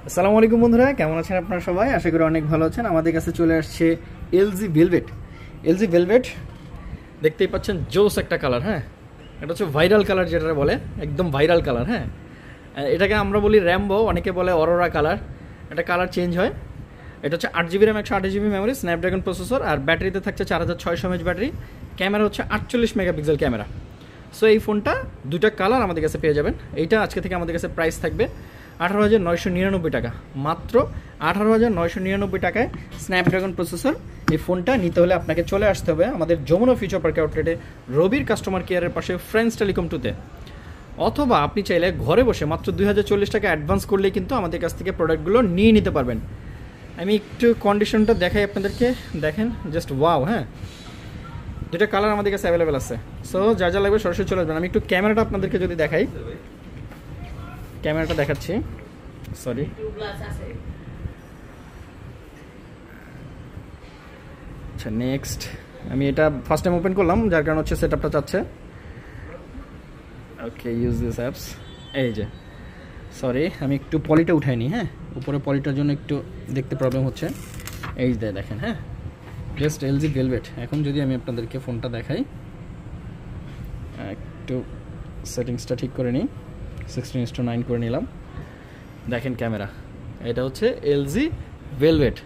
আসসালামু আলাইকুম বন্ধুরা, কেমন আছেন আপনারা সবাই? আশা করি অনেক ভালো আছেন। আমাদের কাছে চলে আসছে এলজি ভেলভেট। দেখতেই পাচ্ছেন, জোস একটা কালার। হ্যাঁ, এটা হচ্ছে ভাইরাল কালার, যেটা বলে একদম ভাইরাল কালার। হ্যাঁ, এটাকে আমরা বলি র্যাম্বো, অনেকে বলে অরোরা কালার। এটা কালার চেঞ্জ হয়। এটা হচ্ছে 8GB RAM, 128GB memory, Snapdragon processor, আর ব্যাটারিতে থাকছে 4600 mAh ব্যাটারি। ক্যামেরা হচ্ছে 48 মেগাপিক্সেল ক্যামেরা। সো এই ফোনটা দুইটা কালার আমাদের কাছে পেয়ে যাবেন। এইটা আজকে থেকে আমাদের কাছে প্রাইস থাকবে 18,999 টাকা, মাত্র 18,999 টাকায় স্ন্যাপড্রাগন প্রসেসর। এই ফোনটা নিতে হলে আপনাকে চলে আসতে হবে আমাদের যমুনা ফিউচার পার্ক আউটলেটে রবির কাস্টমার কেয়ারের পাশে ফ্রেন্ডস টেলিকম 2-তে, অথবা আপনি চাইলে ঘরে বসে মাত্র 2040 টাকা অ্যাডভান্স করলেই কিন্তু আমাদের কাছ থেকে প্রোডাক্টগুলো নিয়ে নিতে পারবেন। আমি একটু কন্ডিশনটা দেখাই আপনাদেরকে, দেখেন জাস্ট ওয়াও। হ্যাঁ, দুটো কালার আমাদের কাছে অ্যাভেলেবেল আছে। সো যা যা লাগবে সরাসরি চলে আসবেন। আমি একটু ক্যামেরাটা আপনাদেরকে যদি দেখাই, ক্যামেরাটা দেখাচ্ছি, সরি। আচ্ছা, নেক্সট আমি এটা ফার্স্ট টাইম ওপেন করলাম, যার কারণে হচ্ছে সেটআপটা চাচ্ছে। ওকে, ইউজ দিস অ্যাপস। এই যে, সরি আমি একটু পলিটা উঠাইনি। হ্যাঁ, উপরে পলিটার জন্য একটু দেখতে প্রবলেম হচ্ছে। এই যে দেখেন, হ্যাঁ, জাস্ট এলজি ভেলভেট। এখন যদি আমি আপনাদেরকে ফোনটা দেখাই, একটু সেটিংসটা ঠিক করে নিই, 16:9 করে নিলাম। দেখেন ক্যামেরা, এটা হচ্ছে LG velvet,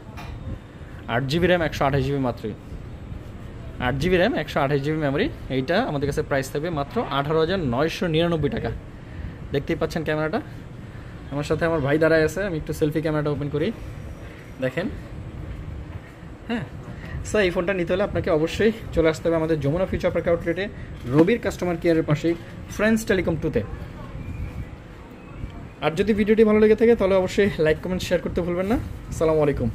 8GB RAM, 128GB মাত্রই। 8GB RAM, 128GB memory. এইটা আমাদের কাছে প্রাইস থাকবে মাত্র 18,999 টাকা। দেখতেই পাচ্ছেন ক্যামেরাটা। আমার সাথে আমার ভাই দাঁড়ায় আছে, আমি একটু সেলফি ক্যামেরাটা ওপেন করি, দেখেন। হ্যাঁ, স্যার এই ফোনটা নিতে হলে আপনাকে অবশ্যই চলে আসতে হবে আমাদের যমুনা ফিউচার পার্ক আউটলেটে রবির কাস্টমার কেয়ারের পাশেই ফ্রেন্ডস টেলিকম 2-তে। আর যদি ভিডিওটি ভালো লেগে থাকে তাহলে অবশ্যই লাইক, কমেন্ট, শেয়ার করতে ভুলবেন না। আসসালামু আলাইকুম।